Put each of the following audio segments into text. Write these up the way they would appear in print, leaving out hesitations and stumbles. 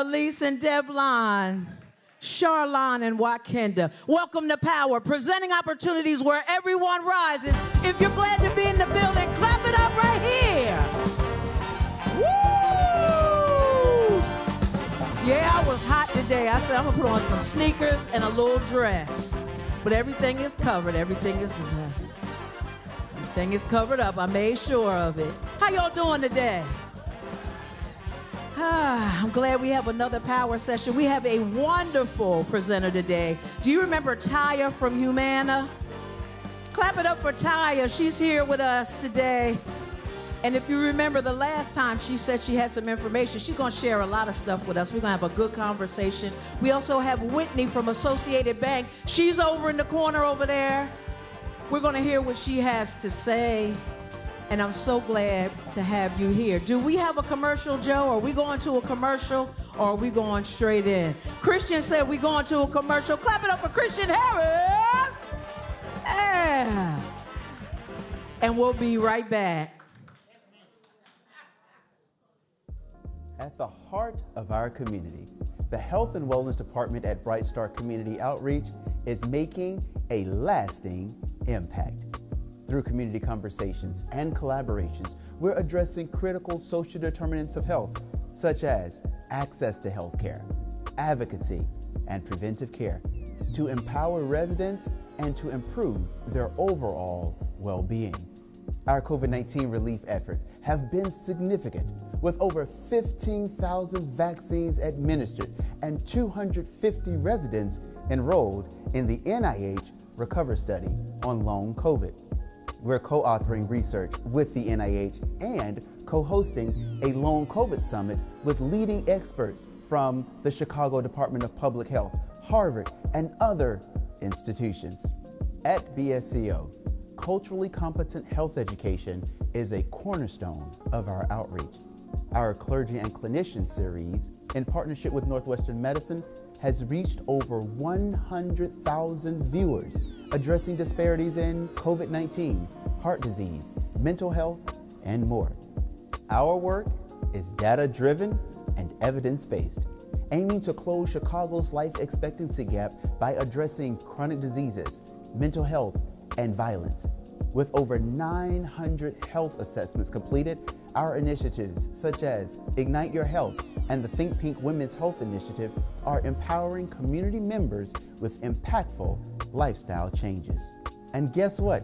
Elise and Devlon, Charlon and Wakenda. Welcome to Power, presenting opportunities where everyone rises. If you're glad to be in the building, clap it up right here. Woo! Yeah, I was hot today. I said I'm gonna put on some sneakers and a little dress. But everything is covered. Everything is covered up. I made sure of it. How y'all doing today? I'm glad we have another power session. We have a wonderful presenter today. Do you remember Taya from Humana? Clap it up for Taya. She's here with us today. And if you remember the last time she said she had some information, she's going to share a lot of stuff with us. We're going to have a good conversation. We also have Whitney from Associated Bank. She's over in the corner over there. We're going to hear what she has to say. And I'm so glad to have you here. Do we have a commercial, Joe? Are we going to a commercial or are we going straight in? Christian said we're going to a commercial. Clap it up for Christian Harris. Yeah. And we'll be right back. At the heart of our community, the Health and Wellness Department at Bright Star Community Outreach is making a lasting impact. Through community conversations and collaborations, we're addressing critical social determinants of health, such as access to health care, advocacy, and preventive care, to empower residents and to improve their overall well-being. Our COVID-19 relief efforts have been significant, with over 15,000 vaccines administered and 250 residents enrolled in the NIH RECOVER study on long COVID. We're co-authoring research with the NIH and co-hosting a long COVID summit with leading experts from the Chicago Department of Public Health, Harvard, and other institutions. At BSCO, culturally competent health education is a cornerstone of our outreach. Our Clergy and Clinician series, in partnership with Northwestern Medicine, has reached over 100,000 viewers, addressing disparities in COVID-19, heart disease, mental health, and more. Our work is data-driven and evidence-based, aiming to close Chicago's life expectancy gap by addressing chronic diseases, mental health, and violence. With over 900 health assessments completed, our initiatives such as Ignite Your Health and the Think Pink Women's Health Initiative are empowering community members with impactful lifestyle changes. And guess what?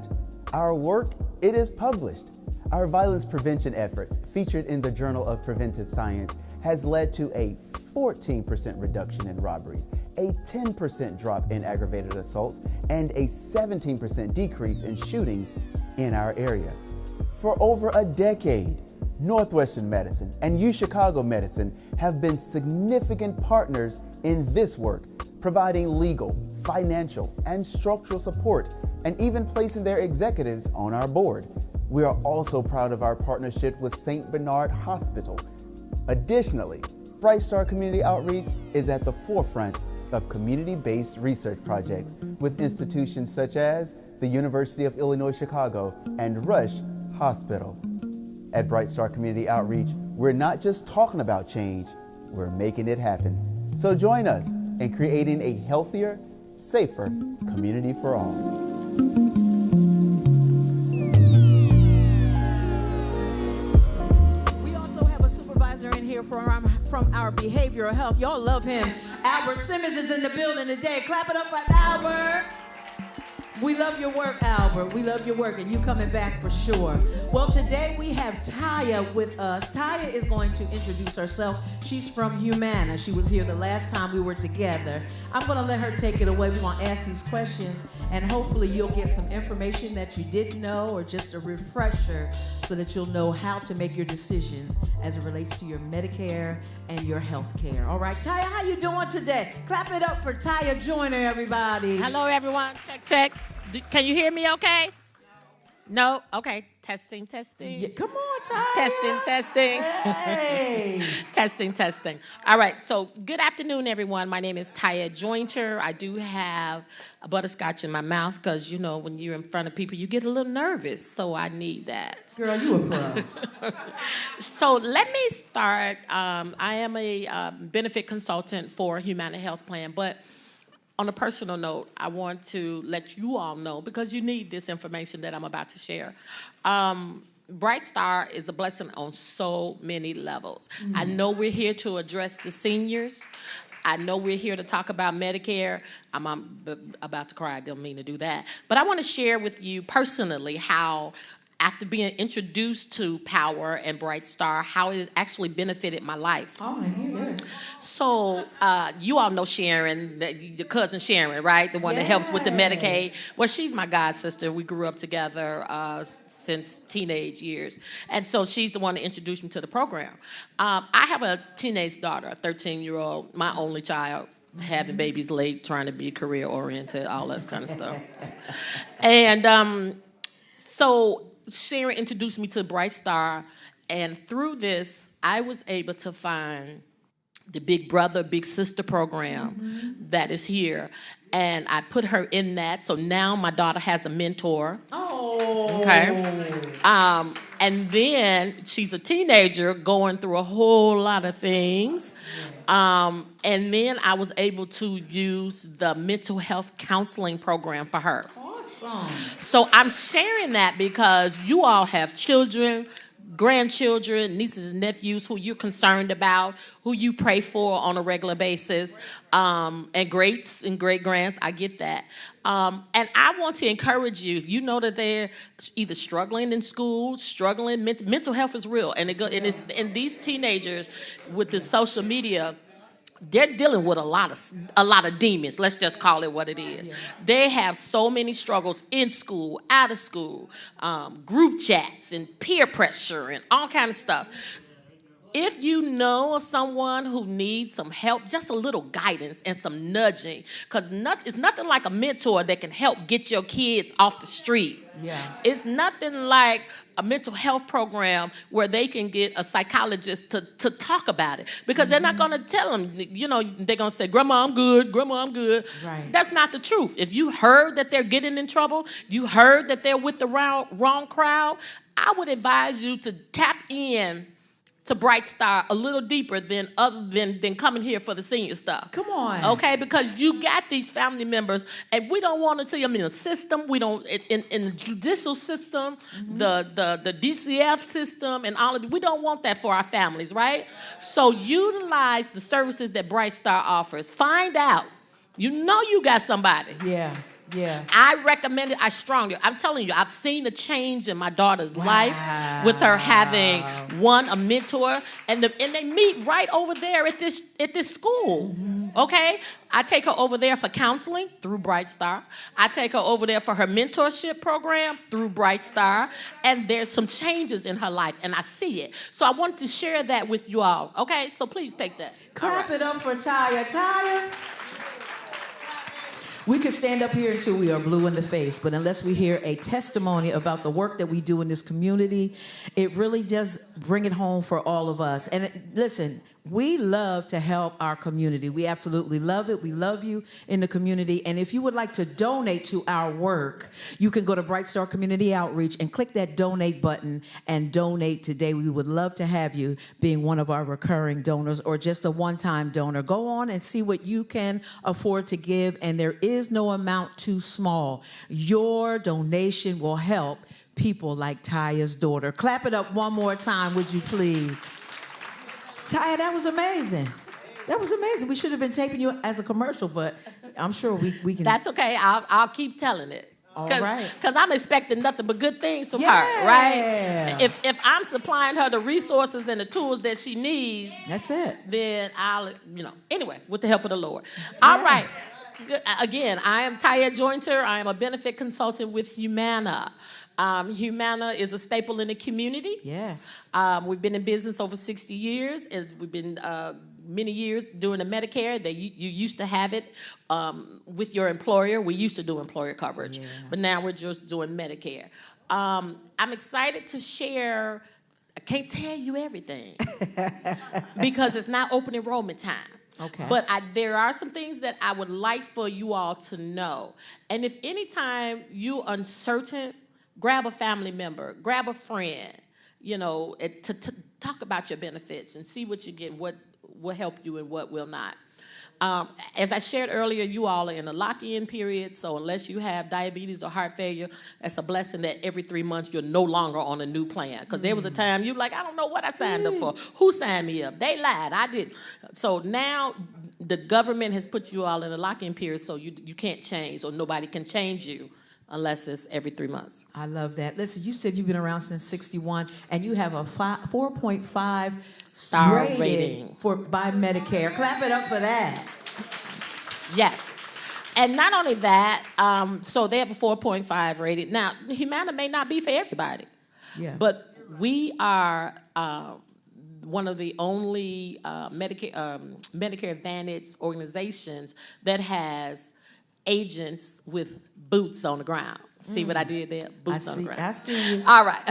Our work, it is published. Our violence prevention efforts, featured in the Journal of Preventive Science, has led to a 14% reduction in robberies, a 10% drop in aggravated assaults, and a 17% decrease in shootings in our area. For over a decade, Northwestern Medicine and UChicago Medicine have been significant partners in this work, providing legal, financial, and structural support, and even placing their executives on our board. We are also proud of our partnership with St. Bernard Hospital. Additionally, Bright Star Community Outreach is at the forefront of community-based research projects with institutions such as the University of Illinois Chicago and Rush Hospital. At Bright Star Community Outreach, we're not just talking about change, we're making it happen. So join us in creating a healthier, safer community for all. We also have a supervisor in here from our behavioral health. Y'all love him. Albert Simmons is in the building today. Clap it up for Albert. We love your work, Albert. We love your work, and you coming back for sure. Well, today we have Taya with us. Taya is going to introduce herself. She's from Humana. She was here the last time we were together. I'm going to let her take it away. We're going to ask these questions, and hopefully you'll get some information that you didn't know or just a refresher so that you'll know how to make your decisions as it relates to your Medicare and your health care. All right, Taya, how you doing today? Clap it up for Taya Joyner, everybody. Hello, everyone. Check, check. Can you hear me okay? No? Okay. Testing. Yeah, come on, Taya. Testing. Hey. Testing. All right. So, good afternoon, everyone. My name is Taya Jointer. I do have a butterscotch in my mouth because, when you're in front of people, you get a little nervous. So, I need that. Girl, you a pro. So, let me start. I am a benefit consultant for Humana Health Plan, but on a personal note, I want to let you all know, because you need this information that I'm about to share. Bright Star is a blessing on so many levels. I know we're here to address the seniors. I know we're here to talk about Medicare. I'm about to cry. I don't mean to do that. But I want to share with you personally how, after being introduced to P.O.W.E.R and Bright Star, how it actually benefited my life. Oh, I hear this. So you all know Sharon, your cousin Sharon, right? The one that helps with the Medicaid. Well, she's my god sister. We grew up together since teenage years. And so she's the one that introduced me to the program. I have a teenage daughter, a 13-year-old, my only child, having babies late, trying to be career-oriented, all that kind of stuff. And so Sharon introduced me to Bright Star, and through this, I was able to find the Big Brother, Big Sister program that is here. And I put her in that. So now my daughter has a mentor. Oh. Okay. And then she's a teenager going through a whole lot of things. And then I was able to use the mental health counseling program for her. Awesome. So I'm sharing that because you all have children, grandchildren, nieces and nephews who you're concerned about, who you pray for on a regular basis, and greats and great-grands. I get that. And I want to encourage you, if you know that they're either struggling in school, struggling, mental health is real. And and these teenagers with the social media, they're dealing with a lot of demons. Let's just call it what it is. Yeah. They have so many struggles in school, out of school, group chats and peer pressure and all kind of stuff. If you know of someone who needs some help, just a little guidance and some nudging, because it's nothing like a mentor that can help get your kids off the street. Yeah. It's nothing like a mental health program where they can get a psychologist to talk about it, because they're not going to tell them, they're going to say, Grandma, I'm good. Right. That's not the truth. If you heard that they're getting in trouble, you heard that they're with the wrong crowd, I would advise you to tap in to Bright Star a little deeper than coming here for the senior stuff. Come on. Okay, because you got these family members, and we don't want to see them in the system. We don't in the judicial system, the DCF system, and all of it. We don't want that for our families, right? So utilize the services that Bright Star offers. Find out. You got somebody. Yeah. Yeah. I recommend it. I strongly. I'm telling you, I've seen a change in my daughter's life with her having a mentor, and they meet right over there at this school. Okay, I take her over there for counseling through Bright Star. I take her over there for her mentorship program through Bright Star, and there's some changes in her life, and I see it. So I wanted to share that with you all. Okay, so please take that. Clap it up for Taya. Taya. We could stand up here until we are blue in the face, but unless we hear a testimony about the work that we do in this community, it really does bring it home for all of us. And listen, we love to help our community. We absolutely love it. We love you in the community. And if you would like to donate to our work, you can go to Bright Star Community Outreach and click that donate button and donate today. We would love to have you being one of our recurring donors or just a one-time donor. Go on and see what you can afford to give, and there is no amount too small. Your donation will help people like Taya's daughter. Clap it up one more time, would you please? Taya, that was amazing. That was amazing. We should have been taping you as a commercial, but I'm sure we can. That's okay. I'll keep telling it. All right. Because I'm expecting nothing but good things from her, right? If I'm supplying her the resources and the tools that she needs, that's it. Then I'll, anyway, with the help of the Lord. All right. Good. Again, I am Taya Jointer. I am a benefit consultant with Humana. Humana is a staple in the community. Yes. We've been in business over 60 years, and we've been many years doing the Medicare, that you used to have it with your employer. We used to do employer coverage, but now we're just doing Medicare. I'm excited to share. I can't tell you everything because it's not open enrollment time. Okay. But there are some things that I would like for you all to know. And if anytime you're uncertain, grab a family member, grab a friend, to talk about your benefits and see what you get, what will help you and what will not. As I shared earlier, you all are in a lock-in period, so unless you have diabetes or heart failure, it's a blessing that every 3 months you're no longer on a new plan. Because there was a time you're like, I don't know what I signed up for. Who signed me up? They lied. I didn't. So now the government has put you all in a lock-in period, so you can't change, or nobody can change you unless it's every 3 months. I love that. Listen, you said you've been around since 61, and you have a 4.5 star rating by Medicare. Clap it up for that. Yes. And not only that, so they have a 4.5 rating. Now, Humana may not be for everybody, but we are one of the only Medicare Advantage organizations that has agents with boots on the ground. See what I did there? Boots on the ground. I see you. All right.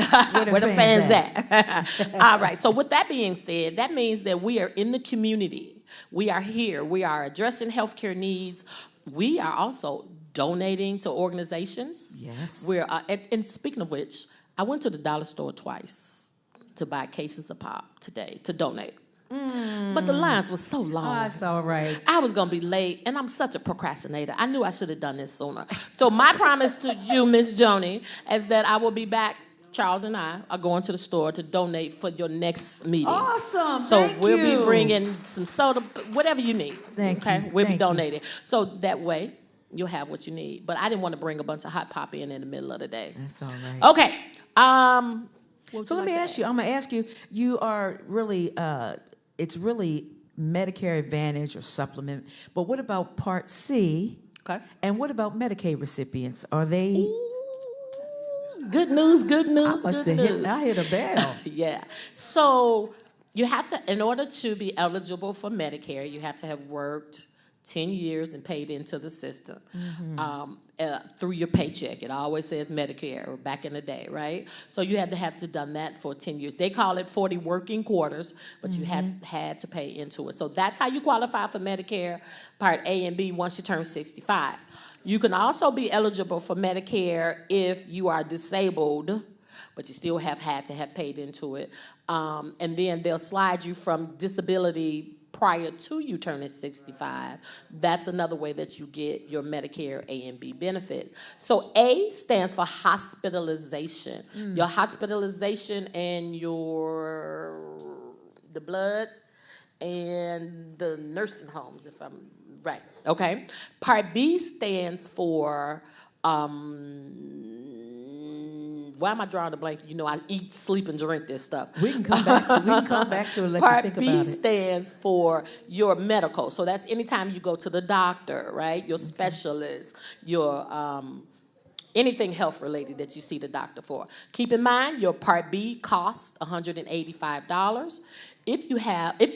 Where the fans at? All right. So with that being said, that means that we are in the community. We are here. We are addressing healthcare needs. We are also donating to organizations. Yes. We're and speaking of which, I went to the dollar store twice to buy cases of pop today to donate. But the lines were so long. Oh, that's all right. I was going to be late, and I'm such a procrastinator. I knew I should have done this sooner. So my promise to you, Miss Joni, is that I will be back. Charles and I are going to the store to donate for your next meeting. Awesome. So we'll be bringing some soda, whatever you need. Thank you. We'll be donating. So that way, you'll have what you need. But I didn't want to bring a bunch of hot pop in the middle of the day. That's all right. Okay. So let me ask you. I'm going to ask you. You are really. It's really Medicare Advantage or supplement. But what about Part C? Okay. And what about Medicaid recipients? Are they? Good news, good news, I hit a bell. Yeah. So you have to, in order to be eligible for Medicare, you have to have worked 10 years and paid into the system through your paycheck. It always says Medicare back in the day, right? So you had to done that for 10 years. They call it 40 working quarters, but you had to pay into it. So that's how you qualify for Medicare Part A and B once you turn 65. You can also be eligible for Medicare if you are disabled, but you still had to have paid into it. And then they'll slide you from disability prior to you turning 65. That's another way that you get your Medicare A and B benefits. So A stands for hospitalization. Your hospitalization and the blood and the nursing homes, if I'm right. Okay. Part B stands for why am I drawing a blank? You know, I eat, sleep, and drink this stuff. We can come back to it. And let Part you think B about it. stands for your medical. So that's anytime you go to the doctor, right? Your specialist, your anything health related that you see the doctor for. Keep in mind, your Part B costs $185. If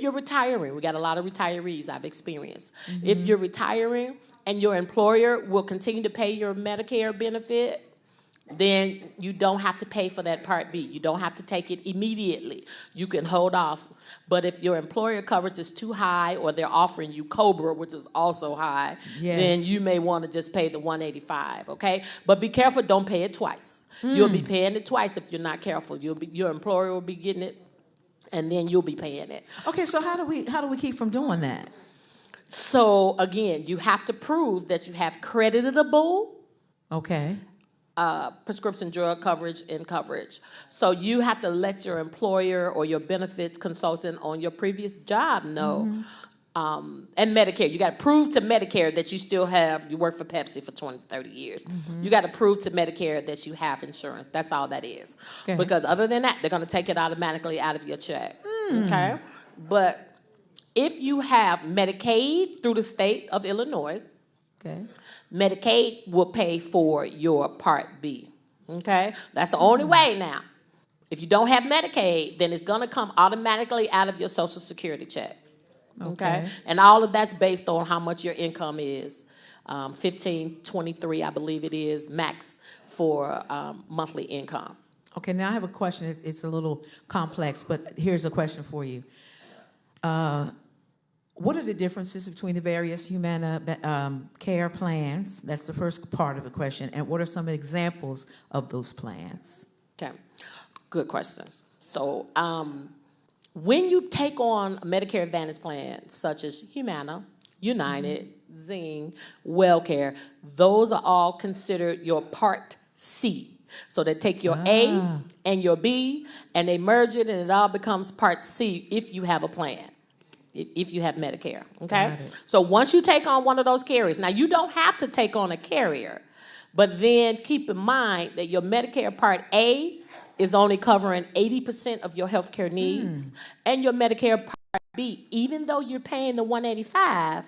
you're retiring, we got a lot of retirees I've experienced. If you're retiring and your employer will continue to pay your Medicare benefit, then you don't have to pay for that Part B. You don't have to take it immediately. You can hold off. But if your employer coverage is too high or they're offering you COBRA, which is also high, then you may want to just pay the $185, okay? But be careful, don't pay it twice. You'll be paying it twice if you're not careful. Your employer will be getting it, and then you'll be paying it. Okay, so how do we keep from doing that? So again, you have to prove that you have creditable prescription drug coverage and coverage. So you have to let your employer or your benefits consultant on your previous job know. And Medicare, you got to prove to Medicare that you work for Pepsi for 20, 30 years. You got to prove to Medicare that you have insurance. That's all that is. Okay. Because other than that, they're going to take it automatically out of your check. Okay? But if you have Medicaid through the state of Illinois, Medicaid will pay for your Part B. Okay? That's the only way now. If you don't have Medicaid, then it's going to come automatically out of your Social Security check. Okay. And all of that's based on how much your income is. 1523, I believe it is, max for monthly income. Okay, now I have a question. It's a little complex, but here's a question for you. What are the differences between the various Humana care plans? That's the first part of the question. And what are some examples of those plans? Okay, good questions. So when you take on a Medicare Advantage plan, such as Humana, United, Zing, WellCare, those are all considered your Part C. So they take your A and your B, and they merge it, and it all becomes Part C if you have a plan, if you have Medicare, okay? So once you take on one of those carriers, now you don't have to take on a carrier, but then keep in mind that your Medicare Part A is only covering 80% of your healthcare needs, and your Medicare Part B, even though you're paying the $185,